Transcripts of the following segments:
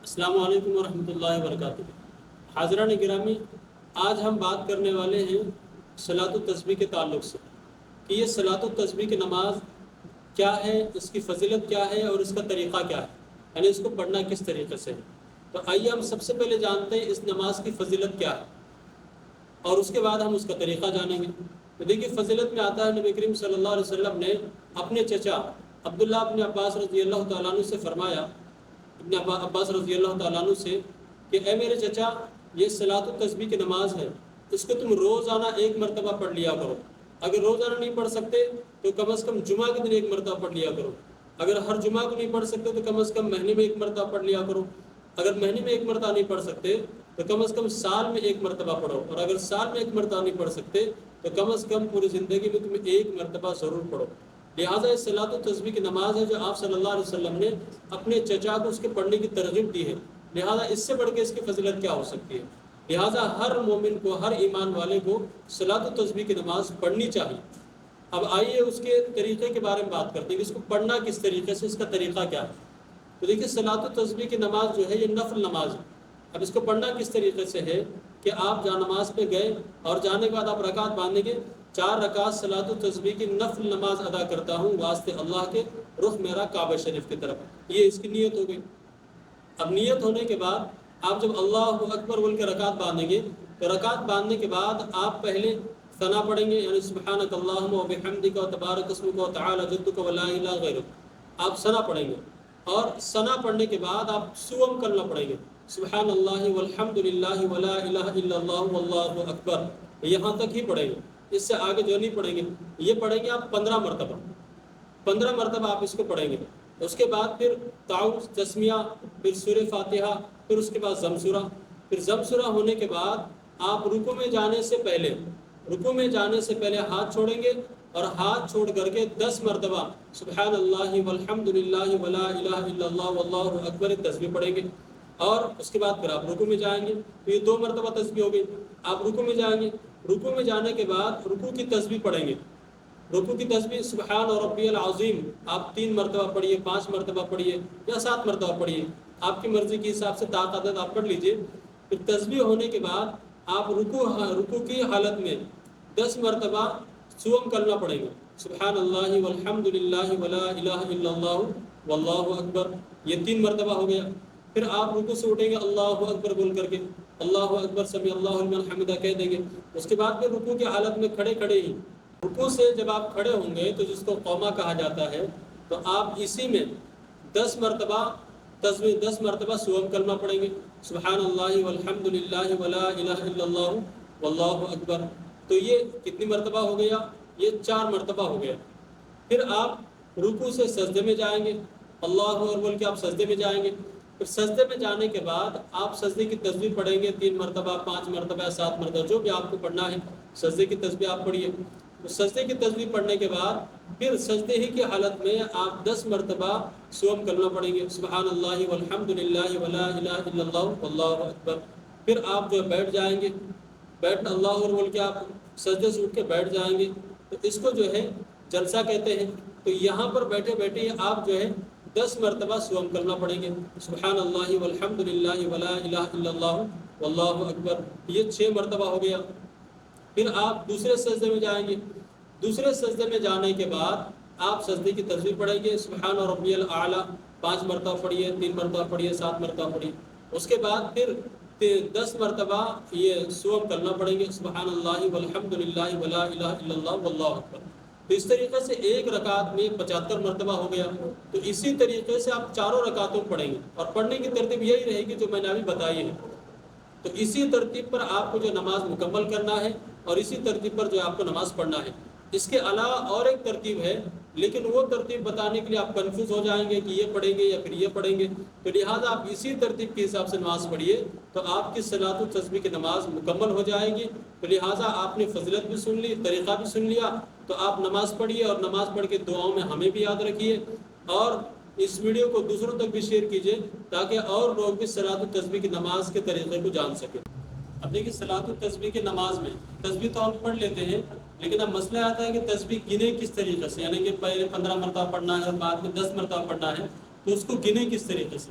السلام علیکم ورحمۃ اللہ وبرکاتہ۔ حاضران گرامی، آج ہم بات کرنے والے ہیں صلاۃ التسبیح کے تعلق سے کہ یہ صلاۃ التسبیح کی نماز کیا ہے، اس کی فضیلت کیا ہے اور اس کا طریقہ کیا ہے، یعنی اس کو پڑھنا کس طریقے سے ہے۔ تو آئیے ہم سب سے پہلے جانتے ہیں اس نماز کی فضیلت کیا ہے اور اس کے بعد ہم اس کا طریقہ جانیں گے۔ تو دیکھیے، فضیلت میں آتا ہے نبی کریم صلی اللہ علیہ وسلم نے اپنے چچا عبداللہ بن عباس رضی اللہ تعالیٰ عنہ سے فرمایا، ابن عباس رضی اللہ تعالیٰ عنہ سے، کہ اے میرے چچا، یہ صلاۃ التسبیح کی نماز ہے، اس کو تم روزانہ ایک مرتبہ پڑھ لیا کرو۔ اگر روزانہ نہیں پڑھ سکتے تو کم از کم جمعہ کے دن ایک مرتبہ پڑھ لیا کرو۔ اگر ہر جمعہ کو نہیں پڑھ سکتے تو کم از کم مہینے میں ایک مرتبہ پڑھ لیا کرو۔ اگر مہینے میں ایک مرتبہ نہیں پڑھ سکتے تو کم از کم سال میں ایک مرتبہ پڑھو، اور اگر سال میں ایک مرتبہ نہیں پڑھ سکتے تو کم از کم پوری زندگی میں تم ایک مرتبہ ضرور پڑھو۔ لہٰذا اس صلاۃ التسبیح کی نماز ہے جو آپ صلی اللہ علیہ وسلم نے اپنے چچا کو اس کے پڑھنے کی ترغیب دی ہے۔ لہٰذا اس سے بڑھ کے اس کی فضیلت کیا ہو سکتی ہے۔ لہٰذا ہر مومن کو، ہر ایمان والے کو صلاۃ التسبیح کی نماز پڑھنی چاہیے۔ اب آئیے اس کے طریقے کے بارے میں بات کرتے ہیں کہ اس کو پڑھنا کس طریقے سے، اس کا طریقہ کیا ہے۔ تو دیکھیے، صلاۃ التسبیح کی نماز جو ہے یہ نفل نماز ہے۔ اب اس کو پڑھنا کس طریقے سے ہے کہ آپ جا نماز پہ گئے اور جانے کے بعد آپ رکعت باندھیں گے، 4 رکعت صلاۃ التسبیح کی نفل نماز ادا کرتا ہوں واسطے اللہ کے، رخ میرا کعبہ شریف کی طرف، یہ اس کی نیت ہو گئی۔ اب نیت ہونے کے بعد آپ جب اللہ اکبر بول کے رکعت باندھیں گے تو رکعت باندھنے کے بعد آپ پہلے ثنا پڑھیں گے، یعنی سبحانک اللہم و بحمدک و تبارک اسمک و تعالی جدک و لا الہ غیرک، آپ ثنا پڑھیں گے۔ اور ثنا پڑھنے کے بعد آپ سوم کلمہ پڑھیں گے، سبحان اللہ والحمد للہ ولا الہ الا اللہ واللہ اکبر، یہاں تک ہی پڑھیں گے، اس سے آگے جو نہیں پڑھیں گے۔ یہ پڑھیں گے آپ 15 مرتبہ، 15 مرتبہ آپ اس کو پڑھیں گے۔ اس کے بعد پھر تعوذ، تسمیہ، پھر سورہ فاتحہ، پھر اس کے بعد ضم سورہ۔ پھر ضم سورہ ہونے کے بعد آپ رکوع میں جانے سے پہلے ہاتھ چھوڑیں گے، اور ہاتھ چھوڑ کر کے 10 مرتبہ سبحان اللہ والحمد للہ ولا الہ الا اللہ واللہ اکبر تسبیح پڑھیں گے۔ اور اس کے بعد پھر آپ رکوع میں جائیں گے، تو یہ 2 مرتبہ تسبیح ہو گئی۔ آپ رکوع میں جائیں گے، رکوع میں جانے کے بعد رکوع کی تسبیح پڑھیں گے۔ رکوع کی تسبیح سبحان ربی العظیم آپ 3 مرتبہ پڑھیے، 5 مرتبہ پڑھیے یا 7 مرتبہ پڑھیے، آپ کی مرضی کے حساب سے طاقت آپ پڑھ لیجئے۔ پھر تسبیح ہونے کے بعد آپ رکوع کی حالت میں 10 مرتبہ سوم کلمہ پڑھیں گے، سبحان اللہ والحمد للہ ولا الہ الا اللہ واللہ اکبر، یہ 3 مرتبہ ہو گیا۔ پھر آپ رکوع سے اٹھیں گے اللہ اکبر بول کر کے، اللہ اکبر سمیع اللہ لمن حمدہ کہہ دیں گے۔ اس کے بعد پھر رکوع کی حالت میں کھڑے ہی، رکوع سے جب آپ کھڑے ہوں گے تو جس کو قومہ کہا جاتا ہے، تو آپ اسی میں 10 مرتبہ تسبیح، 10 مرتبہ سوم کلمہ پڑھیں گے، سبحان اللہ والحمد للہ ولا الہ الا اللہ واللہ اکبر۔ تو یہ کتنی مرتبہ ہو گیا؟ یہ 4 مرتبہ ہو گیا۔ پھر آپ رکوع سے سجدے میں جائیں گے، اللہ اکبر بول کے آپ سجدے میں جائیں گے۔ پھر سجدے میں جانے کے بعد آپ سجدے کی تسبیح پڑھیں گے 3 مرتبہ، 5 مرتبہ، 7 مرتبہ، جو بھی آپ کو پڑھنا ہے سجدے کی تسبیح آپ پڑھیے۔ تو سجدے کی تسبیح پڑھنے کے بعد پھر سجدے ہی کی حالت میں آپ 10 مرتبہ سوم کلمہ پڑھیں گے، سبحان اللہ والحمد للہ ولا الہ الا اللہ واللہ اکبر۔ پھر آپ جو بیٹھ جائیں گے، اللہ اکبر بول کے آپ سجدے سے اٹھ کے بیٹھ جائیں گے، تو اس کو جو ہے جلسہ کہتے ہیں۔ تو یہاں پر بیٹھے بیٹھے آپ جو ہے 10 مرتبہ سوم کلمہ پڑھیں گے، سبحان اللہ والحمد للہ ولا الہ الا اللہ واللہ اکبر، یہ 6 مرتبہ ہو گیا۔ پھر آپ دوسرے سجدے میں جائیں گے، دوسرے سجدے میں جانے کے بعد آپ سجدے کی تسبیح پڑھیں گے، سبحان ربی الاعلیٰ 5 مرتبہ پڑھیے، 3 مرتبہ پڑھیے، 7 مرتبہ پڑھیے۔ اس کے بعد پھر 10 مرتبہ یہ سوم کلمہ پڑھیں گے، سبحان اللہ والحمد للہ ولا الہ الا اللہ واللہ اکبر۔ تو اس طریقے سے ایک رکعت میں 75 مرتبہ ہو گیا۔ تو اسی طریقے سے آپ 4 رکعتوں پڑھیں گے، اور پڑھنے کی ترتیب یہی رہے گی جو میں نے ابھی بتائی ہے۔ تو اسی ترتیب پر آپ کو جو نماز مکمل کرنا ہے، اور اسی ترتیب پر جو آپ کو نماز پڑھنا ہے۔ اس کے علاوہ اور ایک ترتیب ہے، لیکن وہ ترتیب بتانے کے لیے آپ کنفیوز ہو جائیں گے کہ یہ پڑھیں گے یا پھر یہ پڑھیں گے، تو لہٰذا آپ اسی ترتیب کے حساب سے نماز پڑھیے، تو آپ کی صلاۃ التسبیح کی نماز مکمل ہو جائے گی۔ تو لہٰذا آپ نے فضیلت بھی سن لی، طریقہ بھی سن لیا، تو آپ نماز پڑھیے، اور نماز پڑھ کے دعاؤں میں ہمیں بھی یاد رکھیے، اور اس ویڈیو کو دوسروں تک بھی شیئر کیجیے تاکہ اور لوگ بھی صلاۃ التسبیح کی نماز کے طریقے کو جان سکیں۔ اب دیکھیے، صلاۃ التسبیح کی نماز میں تسبیح تو ہم پڑھ لیتے ہیں، لیکن اب مسئلہ آتا ہے کہ تسبیح گنے کس طریقے سے، یعنی کہ پہلے 15 مرتبہ پڑھنا ہے اور بعد میں 10 مرتبہ پڑھنا ہے، تو اس کو گنے کس طریقے سے۔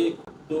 1 2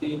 3,